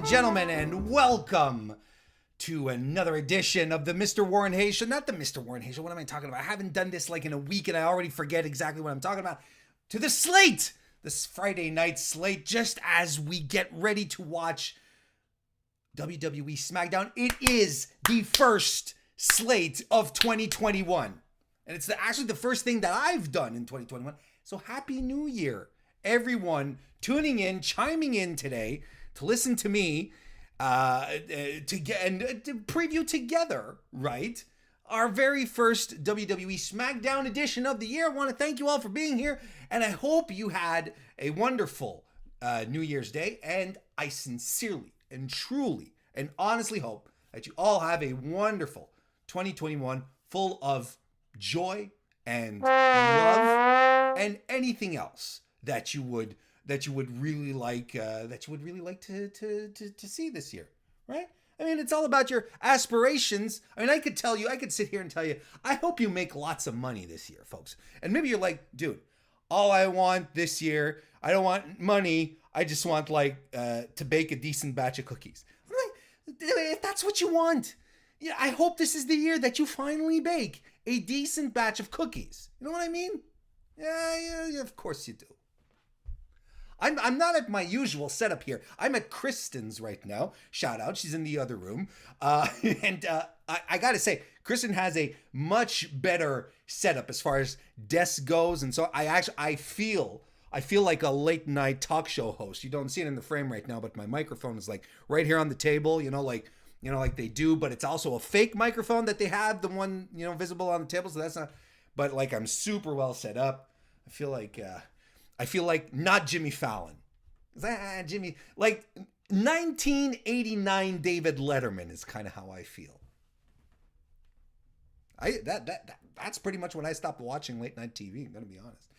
and gentlemen, and welcome to another edition of the MrWarrenHayes Show. Not the MrWarrenHayes Show. What am I talking about? I haven't done this like in a week, and I already forget exactly what I'm talking about. To the slate, this Friday night slate, just as we get ready to watch WWE SmackDown. It is the first slate of 2021, and it's actually the first thing that I've done in 2021. So happy New Year, everyone tuning in, chiming in today to listen to me to preview together, right? Our very first WWE SmackDown edition of the year. I want to thank you all for being here, and I hope you had a wonderful New Year's Day, and I sincerely and truly and honestly hope that you all have a wonderful 2021 full of joy and love and anything else that you would really like to see this year, right? I mean, it's all about your aspirations. I mean, I could sit here and tell you, I hope you make lots of money this year, folks. And maybe you're like, dude, all I want this year, I don't want money. I just want to bake a decent batch of cookies. I'm like, if that's what you want, yeah, I hope this is the year that you finally bake a decent batch of cookies. You know what I mean? Yeah, of course you do. I'm not at my usual setup here. I'm at Kristen's right now. Shout out, she's in the other room. I gotta say, Kristen has a much better setup as far as desk goes, and so I feel like a late night talk show host. You don't see it in the frame right now, but my microphone is like right here on the table, like they do, but it's also a fake microphone that they have, the one, visible on the table, so that's not, but like I'm super well set up. I feel like not Jimmy Fallon. Jimmy, like 1989 David Letterman is kind of how I feel. That's pretty much when I stopped watching late night TV, I'm going to be honest.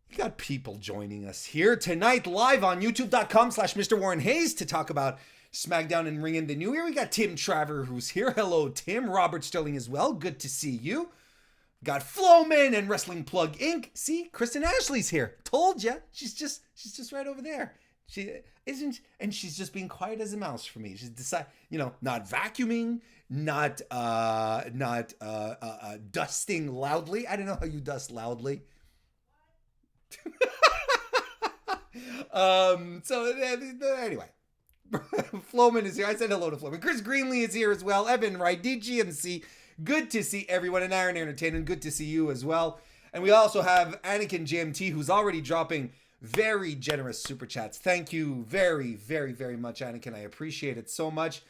We got people joining us here tonight live on youtube.com/MrWarrenHayes to talk about SmackDown and Ring in the New Year. We got Tim Traver who's here. Hello, Tim. Robert Sterling as well. Good to see you. Got Flowman and Wrestling Plug Inc. See, Kristen Ashley's here. Told ya. She's just right over there. She isn't, and she's just being quiet as a mouse for me. She's decided, not vacuuming, not dusting loudly. I don't know how you dust loudly. So anyway, Flowman is here. I said hello to Flowman. Chris Greenlee is here as well. Evan Wright, DGMC. Good to see everyone. And Iron Entertainment, good to see you as well. And we also have Anakin JMT, who's already dropping very generous super chats. Thank you very, very, very much, Anakin. I appreciate it so much.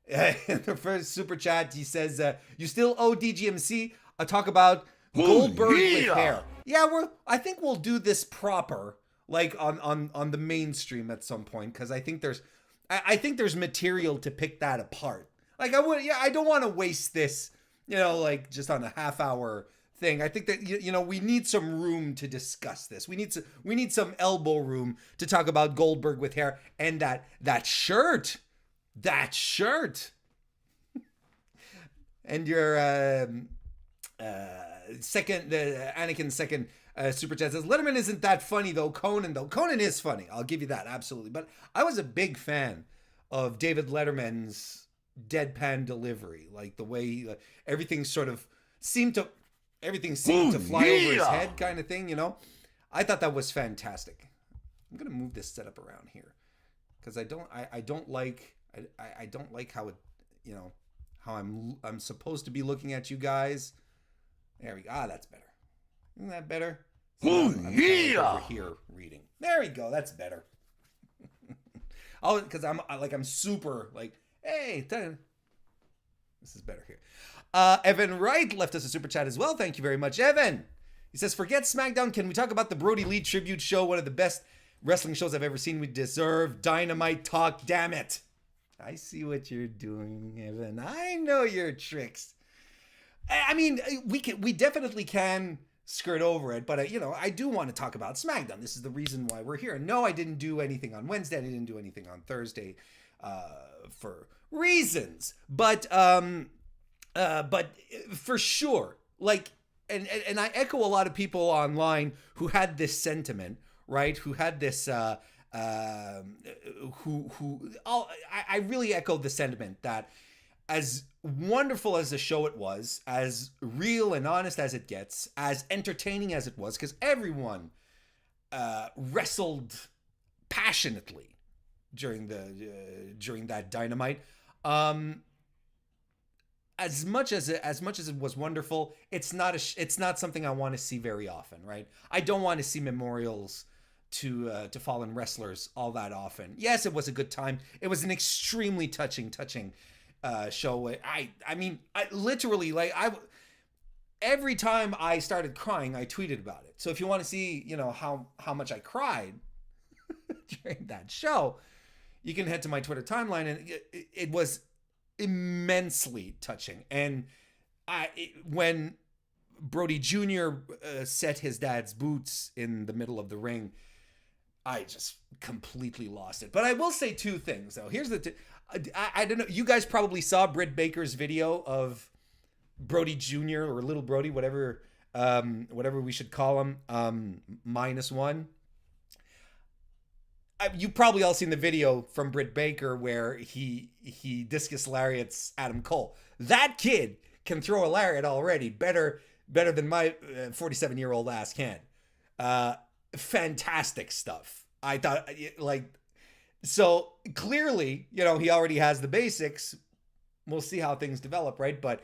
In the first super chat, he says, you still owe DGMC a talk about Goldberg with hair. Yeah, I think we'll do this proper, like on the mainstream at some point, because I think there's material to pick that apart. Like I don't want to waste this, just on a half hour thing. I think that, we need some room to discuss this. We need some elbow room to talk about Goldberg with hair and that shirt. And your Anakin's second super chat says, Letterman isn't that funny though. Conan is funny. I'll give you that. Absolutely. But I was a big fan of David Letterman's deadpan delivery, like the way everything seemed to fly over his head, kind of thing. I thought that was fantastic. I'm gonna move this setup around here because I don't like how it, how I'm supposed to be looking at you guys. There we go. That's better. Isn't that better? I'm over here reading. There we go. That's better. Because I'm super like, hey, this is better here. Evan Wright left us a super chat as well. Thank you very much, Evan. He says, forget SmackDown. Can we talk about the Brody Lee tribute show? One of the best wrestling shows I've ever seen. We deserve dynamite talk, damn it. I see what you're doing, Evan. I know your tricks. I mean, we definitely can skirt over it, but I do want to talk about SmackDown. This is the reason why we're here. No, I didn't do anything on Wednesday. I didn't do anything on Thursday. For reasons, but for sure, like, and I echo a lot of people online who had this sentiment, right? Who had this I really echoed the sentiment that as wonderful as the show it was, as real and honest as it gets, as entertaining as it was, because everyone wrestled passionately during that Dynamite. As much as it was wonderful, it's not something I want to see very often, right? I don't want to see memorials to fallen wrestlers all that often. Yes, it was a good time. It was an extremely touching show. I mean, I literally, like, every time I started crying, I tweeted about it. So if you want to see, how much I cried during that show, you can head to my Twitter timeline, and it was immensely touching. And when Brody Jr. Set his dad's boots in the middle of the ring, I just completely lost it. But I will say two things, though. Here's I don't know. You guys probably saw Britt Baker's video of Brody Jr. or Little Brody, whatever we should call him, -1. You probably all seen the video from Britt Baker where he discus lariats Adam Cole. That kid can throw a lariat already better than my 47-year-old ass can. Fantastic stuff. I thought, like, so clearly, he already has the basics. We'll see how things develop, right? But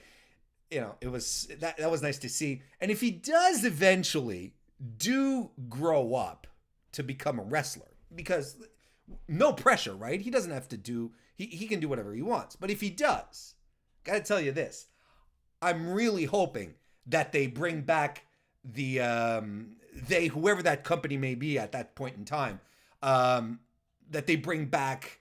it was that was nice to see. And if he does eventually grow up to become a wrestler, because no pressure, right? He doesn't have to do, he can do whatever he wants. But if he does, gotta tell you this, I'm really hoping that they bring back the, whoever that company may be at that point in time, that they bring back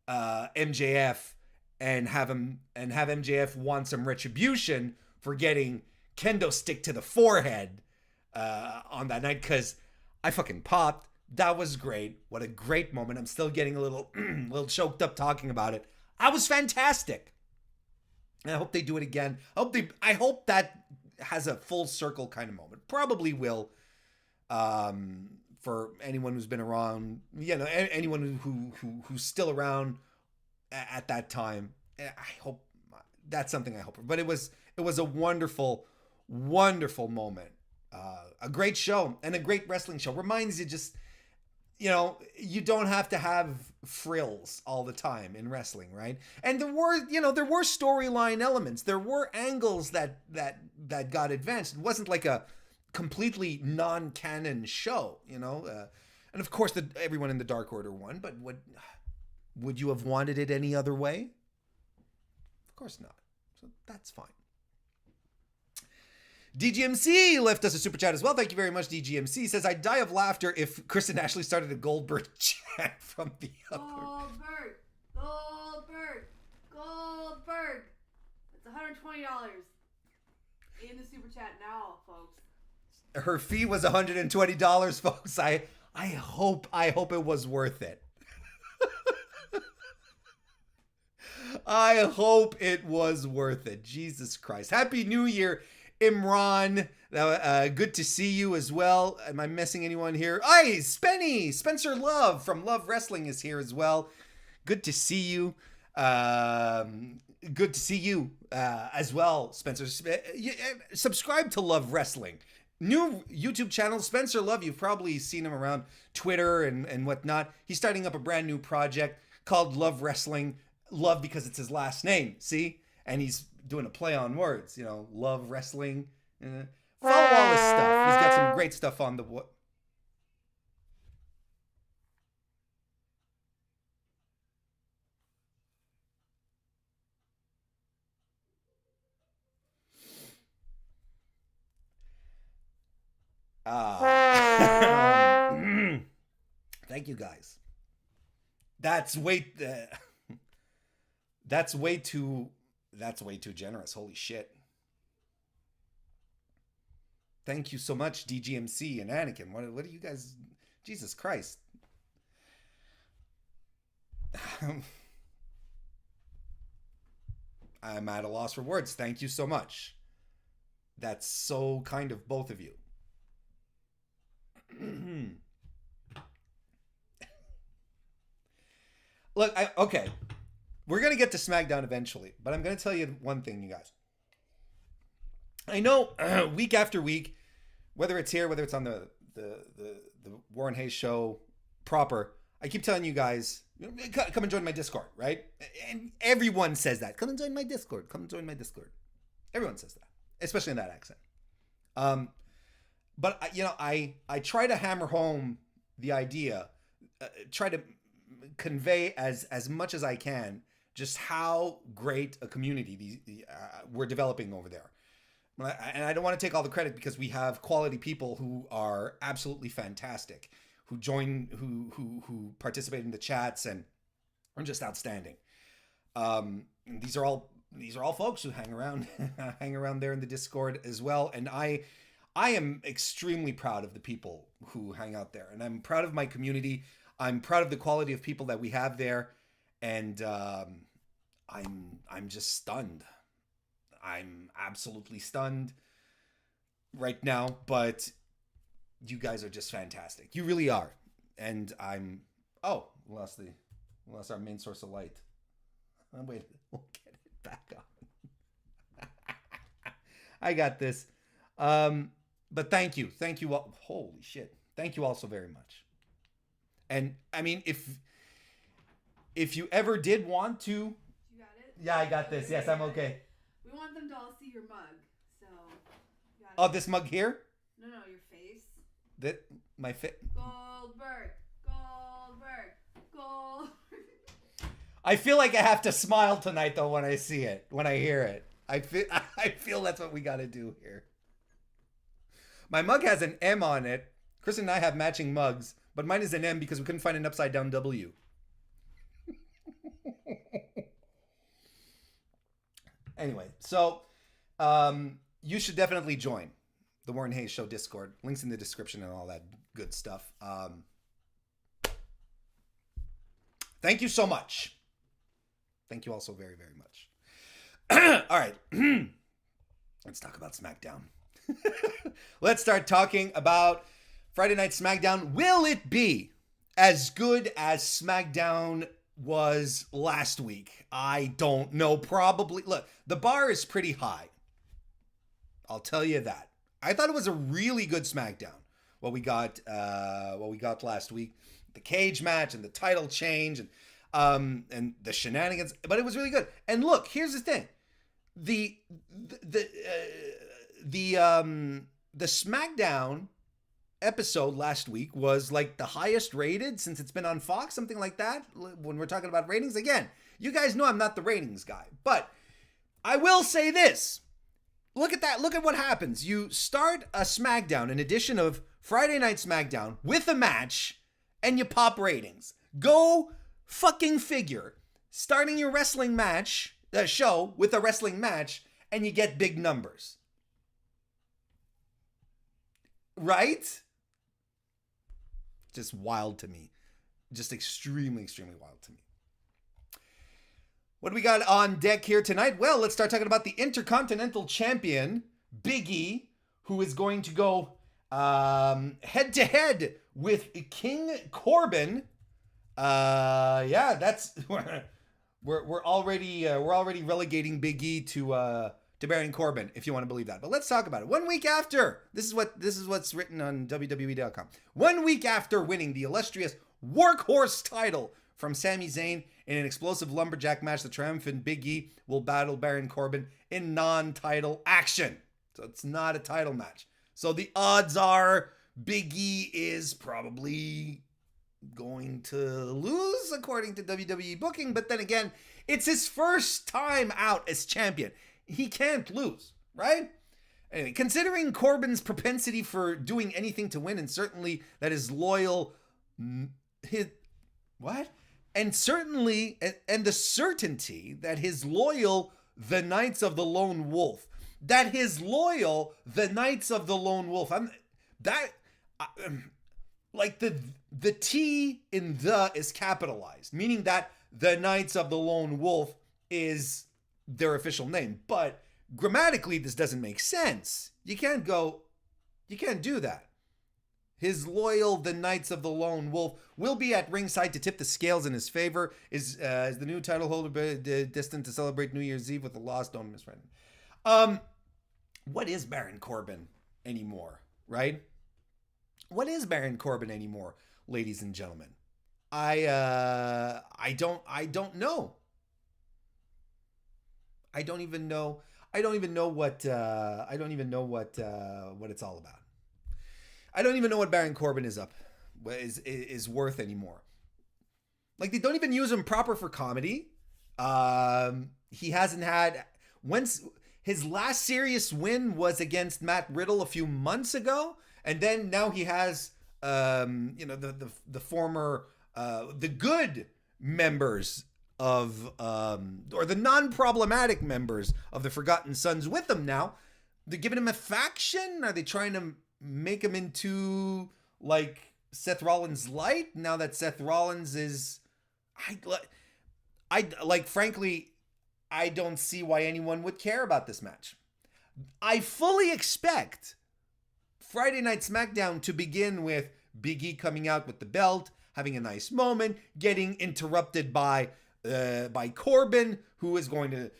MJF and have MJF want some retribution for getting kendo stick to the forehead on that night, because I fucking popped. That was great. What a great moment. I'm still getting a little choked up talking about it. I was fantastic. And I hope they do it again. I hope that has a full circle kind of moment. Probably will. For anyone who's been around, anyone who's still around at that time. I hope that's something I hope. But it was a wonderful, wonderful moment. A great show and a great wrestling show. Reminds you just, you don't have to have frills all the time in wrestling, right? And there were storyline elements. There were angles that got advanced. It wasn't like a completely non-canon show, and of course everyone in the Dark Order won, but would you have wanted it any other way? Of course not. So that's fine. DGMC left us a super chat as well. Thank you very much, DGMC. Says, I'd die of laughter if Chris and Ashley started a Goldberg chant from the other. Goldberg. It's $120 in the super chat now, folks. Her fee was $120, folks. I hope it was worth it. I hope it was worth it. Jesus Christ. Happy New Year, Imran. Good to see you as well. Am I missing anyone here? Hey, Spencer Love from Love Wrestling is here as well. Good to see you. Good to see you as well, Spencer. Subscribe to Love Wrestling. New YouTube channel, Spencer Love. You've probably seen him around Twitter and whatnot. He's starting up a brand new project called Love Wrestling. Love because it's his last name, see? And he's doing a play on words, Love Wrestling. Follow all his stuff. He's got some great stuff on the... Thank you guys. That's way too generous. Holy shit. Thank you so much, DGMC and Anakin. What are you guys? Jesus Christ. I'm at a loss for words. Thank you so much. That's so kind of both of you. Look, okay. We're going to get to SmackDown eventually, but I'm going to tell you one thing, you guys. I know week after week, whether it's here, whether it's on the Warren Hayes show proper, I keep telling you guys, come and join my Discord, right? And everyone says that. Come and join my Discord. Come and join my Discord. Everyone says that, especially in that accent. But I try to hammer home the idea, try to convey as much as I can just how great a community we're developing over there. And I don't want to take all the credit because we have quality people who are absolutely fantastic, who join, who participate in the chats and are just outstanding. These are all folks who hang around there in the Discord as well. And I am extremely proud of the people who hang out there, and I'm proud of my community. I'm proud of the quality of people that we have there, and I'm just stunned. I'm absolutely stunned right now, but you guys are just fantastic. You really are. And we lost our main source of light. Wait, we'll get it back on. I got this. But thank you all. Holy shit. Thank you all so very much. And I mean, if you ever did want to, You got it? yeah, I got this. Yes, I'm okay. We want them to all see your mug, so. You got it. Oh, this mug here? No, your face. That my fit. Goldberg. I feel like I have to smile tonight though when I see it, when I hear it. I feel that's what we got to do here. My mug has an M on it. Kristen and I have matching mugs, but mine is an M because we couldn't find an upside down W. Anyway, so you should definitely join the Warren Hayes Show Discord. Links in the description and all that good stuff. Thank you so much. Thank you all so very, very much. All right. Let's talk about SmackDown. Let's start talking about Friday Night SmackDown. Will it be as good as SmackDown was last week? I don't know. Probably. Look, the bar is pretty high. I'll tell you that. I thought it was a really good SmackDown. What we got last week, the cage match and the title change and the shenanigans, but it was really good. And look, here's the thing: the SmackDown episode last week was like the highest rated since it's been on Fox, something like that. When we're talking about ratings, again, you guys know I'm not the ratings guy, but I will say this. Look at that. Look at what happens. You start a SmackDown, an edition of Friday Night SmackDown with a match, and you pop ratings. Go fucking figure. Starting your wrestling match, show with a wrestling match, and you get big numbers. Right? Just wild to me. Just extremely, extremely wild to me. What do we got on deck here tonight? Well, let's start talking about the Intercontinental Champion, Big E, who is going to go head-to-head with King Corbin. That's we're already relegating Big E to Baron Corbin, if you want to believe that. But let's talk about it. 1 week after, this is what's written on WWE.com. 1 week after winning the illustrious Workhorse title from Sami Zayn in an explosive lumberjack match, the triumphant Big E will battle Baron Corbin in non-title action. So it's not a title match. So the odds are Big E is probably going to lose according to WWE booking. But then again, it's his first time out as champion. He can't lose, right? Anyway, considering Corbin's propensity for doing anything to win, and certainly that his loyal... And certainly, and the certainty that his loyal, the Knights of the Lone Wolf, like the T in the is capitalized, meaning that the Knights of the Lone Wolf is their official name. But grammatically, this doesn't make sense. You can't do that. His loyal, the Knights of the Lone Wolf, will be at ringside to tip the scales in his favor. Is the new title holder destined to celebrate New Year's Eve with a loss? Don't misread it. What is Baron Corbin anymore, right? What is Baron Corbin anymore, ladies and gentlemen? I don't know. I don't even know what it's all about. I don't even know what Baron Corbin is worth anymore. Like, they don't even use him proper for comedy. He hasn't had his last serious win was against Matt Riddle a few months ago, and then now he has the former the good members of or the non-problematic members of the Forgotten Sons with him now. They're giving him a faction. Are they trying to make him into like Seth Rollins light now that Seth Rollins is frankly, I don't see why anyone would care about this match. I fully expect Friday Night SmackDown to begin with Big E coming out with the belt, having a nice moment, getting interrupted by Corbin, who is going to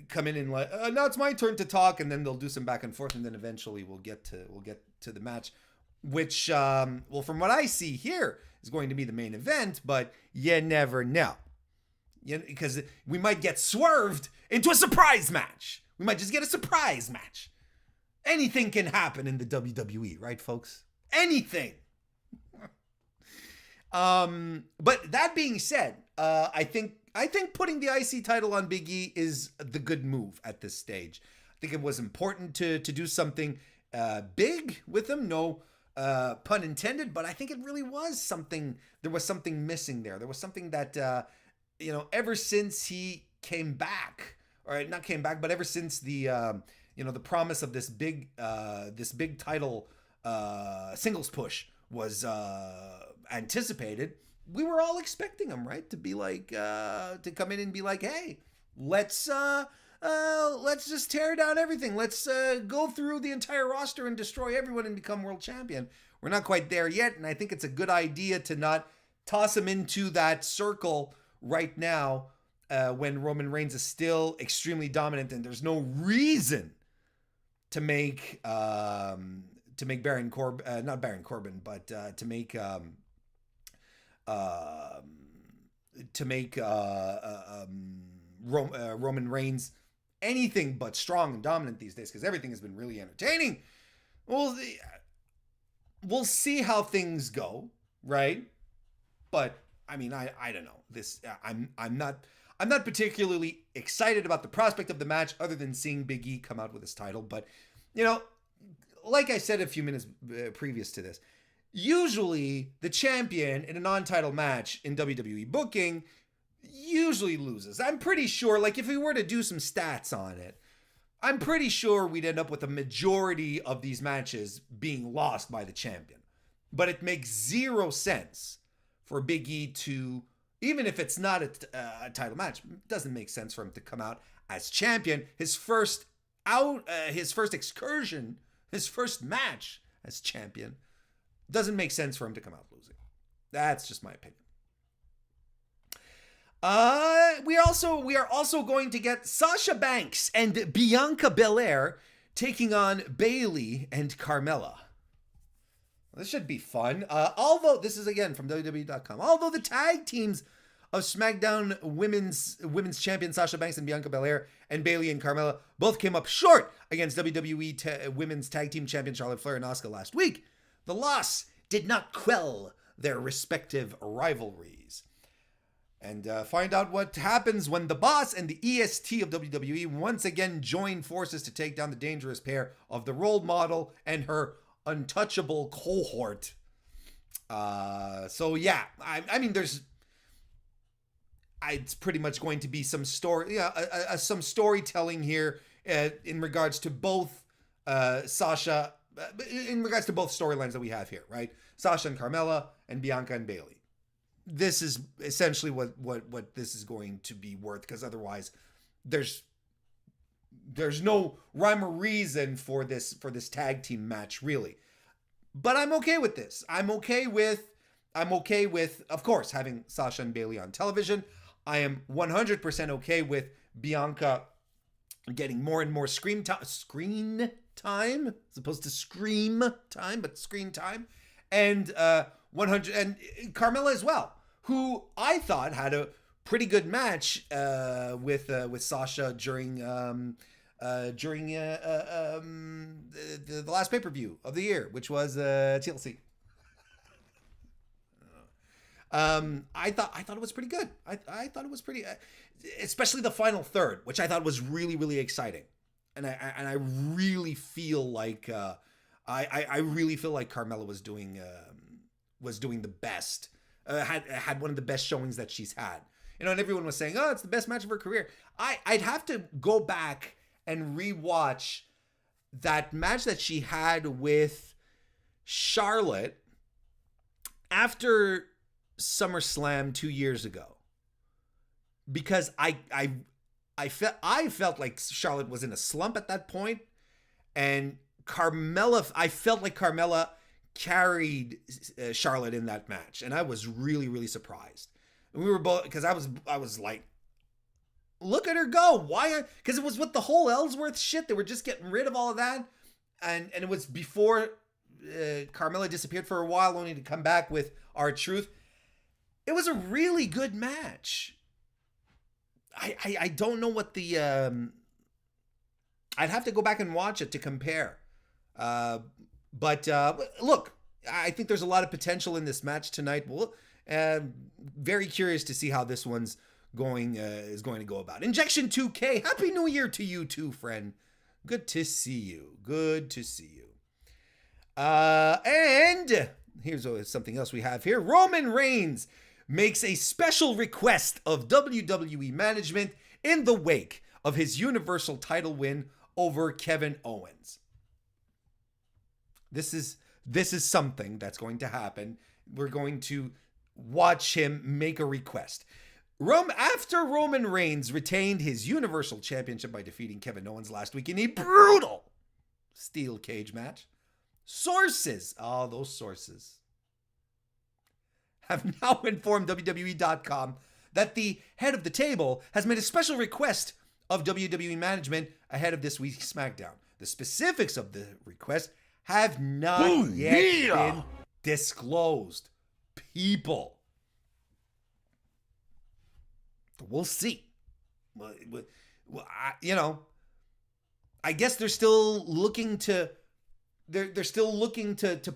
come in and now it's my turn to talk, and then they'll do some back and forth, and then eventually we'll get to the match, which from what I see here is going to be the main event, but you never know. Because we might get swerved into a surprise match. We might just get a surprise match. Anything can happen in the WWE, right, folks? Anything. But that being said, I think putting the IC title on Big E is the good move at this stage. I think it was important to do something big with him. No pun intended, but I think it really was something. There was something missing there. There was something that ever since he came back, or not came back, but ever since the the promise of this big title singles push was anticipated, we were all expecting him, right, to be like to come in and be like, hey, let's just tear down everything. Let's go through the entire roster and destroy everyone and become world champion. We're not quite there yet, and I think it's a good idea to not toss him into that circle right now when Roman Reigns is still extremely dominant, and there's no reason to make Baron Corbin, not Baron Corbin, but to make Roman Reigns anything but strong and dominant these days, because everything has been really entertaining. We'll see how things go, right? But I mean, I don't know. I'm not particularly excited about the prospect of the match, other than seeing Big E come out with his title. But like I said a few minutes previous to this, usually the champion in a non-title match in WWE booking usually loses. I'm pretty sure, like, if we were to do some stats on it, I'm pretty sure we'd end up with a majority of these matches being lost by the champion. But it makes zero sense for Big E to, even if it's not a title match, it doesn't make sense for him to come out as champion. His first excursion, his first match as champion, doesn't make sense for him to come out losing. That's just my opinion. We are also going to get Sasha Banks and Bianca Belair taking on Bayley and Carmella. This should be fun. Although this is again from WWE.com. Although the tag teams of SmackDown Women's Champion Sasha Banks and Bianca Belair and Bayley and Carmella both came up short against WWE Women's Tag Team Champion Charlotte Flair and Asuka last week, the loss did not quell their respective rivalries. And find out what happens when the boss and the EST of WWE once again join forces to take down the dangerous pair of the role model and her untouchable cohort. So yeah, I mean, it's pretty much going to be some story, some storytelling here in regards to both Sasha, in regards to both storylines that we have here, right? Sasha and Carmella and Bianca and Bayley. This is essentially what this is going to be worth, because otherwise there's no rhyme or reason for this tag team match, really. But I'm okay with this. I'm okay with, of course, having Sasha and Bayley on television. I am 100% okay with Bianca getting more and more screen time, as opposed to scream time, but screen time, and 100 and Carmella as well, who I thought had a pretty good match with Sasha during the last pay-per-view of the year, which was TLC. I thought it was pretty good. I thought it was pretty, especially the final third, which I thought was really, really exciting, and I really feel like I really feel like Carmella was doing the best. Had one of the best showings that she's had. You know, and everyone was saying, "Oh, it's the best match of her career." I'd have to go back and rewatch that match that she had with Charlotte after SummerSlam 2 years ago, because I felt like Charlotte was in a slump at that point, and I felt like Carmella carried Charlotte in that match, and I was really, really surprised. And we were both, because I was like, look at her go. Why? Because it was with the whole Ellsworth shit. They were just getting rid of all of that, and it was before Carmella disappeared for a while, only to come back with R-Truth. It was a really good match. I don't know what the I'd have to go back and watch it to compare. But look, I think there's a lot of potential in this match tonight. Well, very curious to see how this one's going to go about. Injection 2K, Happy New Year to you too, friend. Good to see you. Good to see you. And here's something else we have here. Roman Reigns makes a special request of WWE management in the wake of his Universal title win over Kevin Owens. This is something that's going to happen. We're going to watch him make a request. After Roman Reigns retained his Universal Championship by defeating Kevin Owens last week in a brutal steel cage match, sources, those sources, have now informed WWE.com that the head of the table has made a special request of WWE management ahead of this week's SmackDown. The specifics of the request have not yet been disclosed. People. We'll see. I guess they're still looking to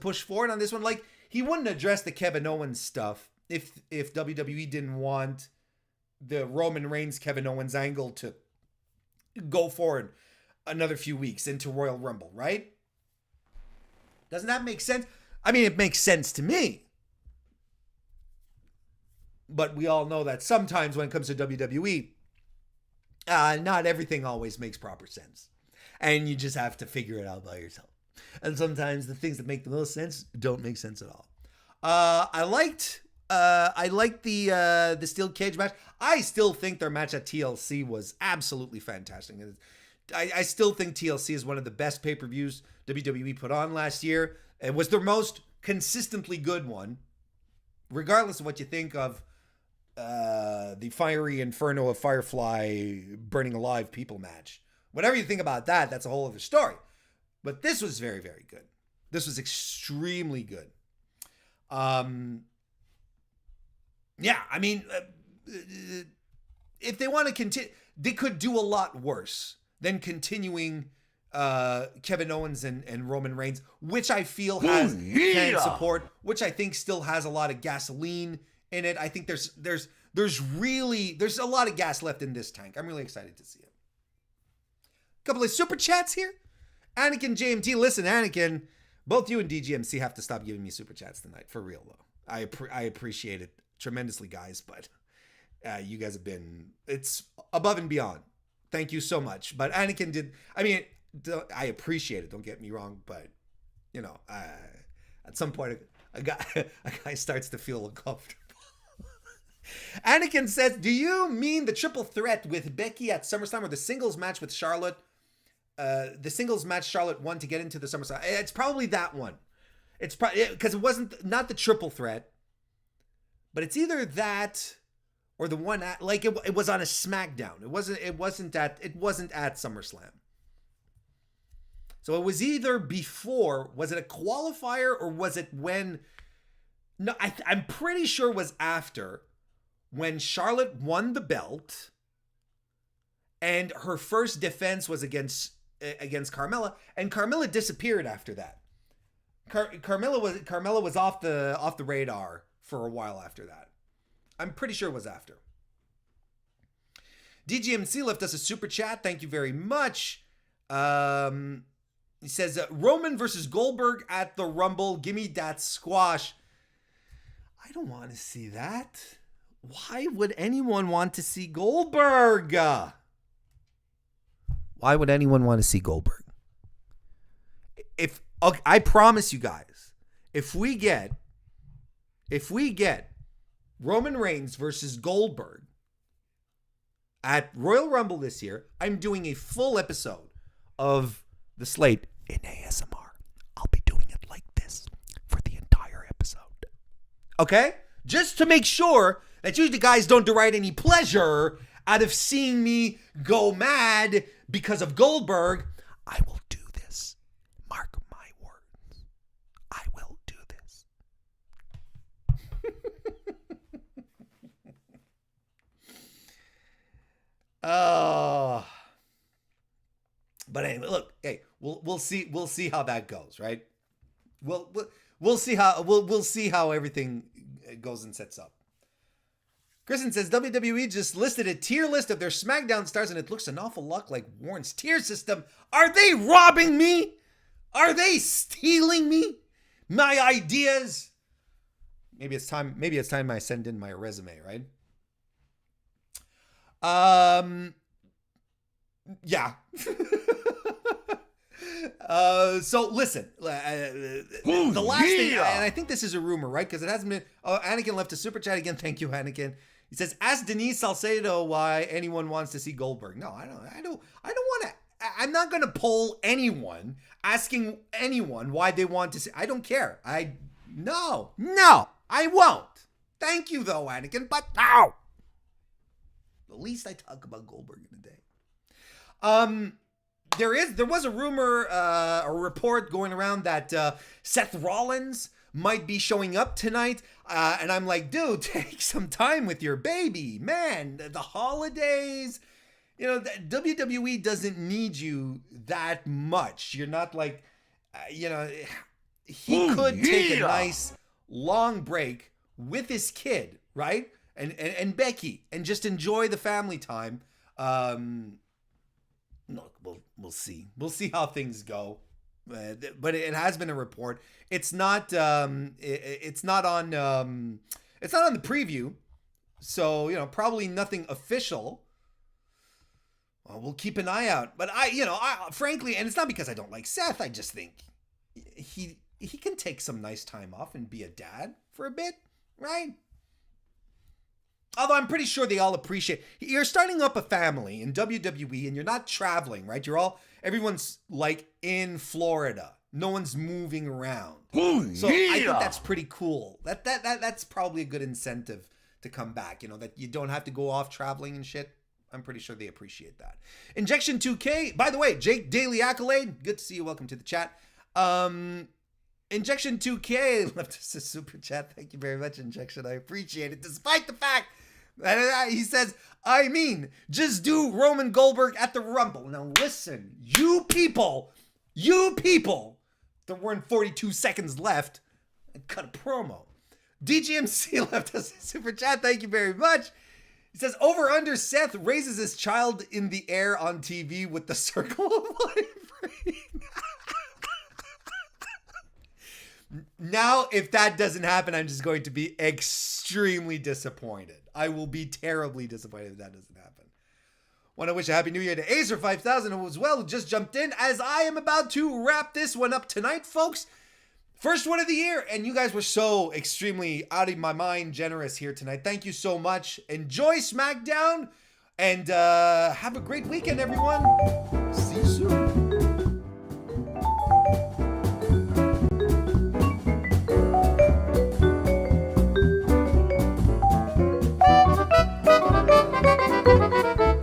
push forward on this one. Like, he wouldn't address the Kevin Owens stuff if WWE didn't want the Roman Reigns Kevin Owens angle to go forward another few weeks into Royal Rumble, right? Doesn't that make sense? I mean, it makes sense to me. But we all know that sometimes when it comes to WWE, not everything always makes proper sense. And you just have to figure it out by yourself. And sometimes the things that make the most sense don't make sense at all. I liked the steel cage match. I still think their match at TLC was absolutely fantastic. I still think TLC is one of the best pay-per-views WWE put on last year. It was their most consistently good one, regardless of what you think of the fiery inferno of Firefly burning alive people match. Whatever you think about that, that's a whole other story. But this was very, very good. This was extremely good. Yeah, I mean, if they want to continue, they could do a lot worse than continuing Kevin Owens and Roman Reigns, which I feel has fan support, which I think still has a lot of gasoline in it. I think there's a lot of gas left in this tank. I'm really excited to see it. A couple of super chats here. Anakin JMT, listen, Anakin, both you and DGMC have to stop giving me super chats tonight, for real though. I appreciate it tremendously, guys, but you guys have been, it's above and beyond. Thank you so much. But Anakin I appreciate it, don't get me wrong, but at some point a guy starts to feel uncomfortable. Anakin says, do you mean the triple threat with Becky at SummerSlam or the singles match with Charlotte? The singles match Charlotte won to get into the SummerSlam. It's probably that one. It's probably because it wasn't not the triple threat, but it's either that or the one at, like it was on a SmackDown. It wasn't at SummerSlam. So it was either before. Was it a qualifier or was it when? No, I'm pretty sure it was after when Charlotte won the belt, and her first defense was against Carmella, and Carmella disappeared after that. Carmella was off the radar for a while after that. I'm pretty sure it was after. DGMC left us a super chat. Thank you very much. He says Roman versus Goldberg at the Rumble. Gimme that squash. I don't want to see that. Why would anyone want to see Goldberg? Why would anyone want to see Goldberg? I promise you guys, if we get Roman Reigns versus Goldberg at Royal Rumble this year, I'm doing a full episode of the Slate in ASMR. I'll be doing it like this for the entire episode. Okay? Just to make sure that you guys don't derive any pleasure out of seeing me go mad because of Goldberg. I will do this. Mark my words. I will do this. Oh. But anyway, look, hey, we'll see how that goes, right? We'll see how everything goes and sets up. Kristen says WWE just listed a tier list of their SmackDown stars, and it looks an awful lot like Warren's tier system. Are they robbing me? Are they stealing me? My ideas? Maybe it's time I send in my resume, right? Yeah. So listen, the last thing, and I think this is a rumor, right? Because it hasn't been. Oh, Anakin left a super chat again. Thank you, Anakin. He says, "Ask Denise Salcedo why anyone wants to see Goldberg." No, I don't want to. I'm not going to poll anyone asking anyone why they want to see. I don't care. No, I won't. Thank you, though, Anakin. But no. The least I talk about Goldberg in a day. There was a rumor, a report going around that Seth Rollins might be showing up tonight, and I'm like, dude, take some time with your baby, man. The holidays, WWE doesn't need you that much. You're not like, he could take a nice long break with his kid, right? And Becky, and just enjoy the family time. Look, we'll see. We'll see how things go. But it has been a report. It's not. It's not on. It's not on the preview. So probably nothing official. Well, we'll keep an eye out. But I frankly, and it's not because I don't like Seth. I just think he can take some nice time off and be a dad for a bit, right? Although I'm pretty sure they all appreciate, you're starting up a family in WWE and you're not traveling, right? Everyone's like in Florida. No one's moving around. So I think that's pretty cool. That's probably a good incentive to come back, that you don't have to go off traveling and shit. I'm pretty sure they appreciate that. Injection 2K, by the way, Jake Daily Accolade, good to see you. Welcome to the chat. Injection 2K left us a super chat. Thank you very much, Injection. I appreciate it, despite the fact that he says, just do Roman Goldberg at the Rumble. Now listen, you people, there weren't 42 seconds left, and cut a promo. DGMC left us a super chat. Thank you very much. He says, over under Seth raises his child in the air on TV with the circle of life. Now, if that doesn't happen, I'm just going to be extremely disappointed. I will be terribly disappointed if that doesn't happen. Want to wish a happy new year to Acer 5000 who as well just jumped in as I am about to wrap this one up tonight, folks. First one of the year, and you guys were so extremely out of my mind generous here tonight. Thank you so much. Enjoy SmackDown, and have a great weekend, everyone.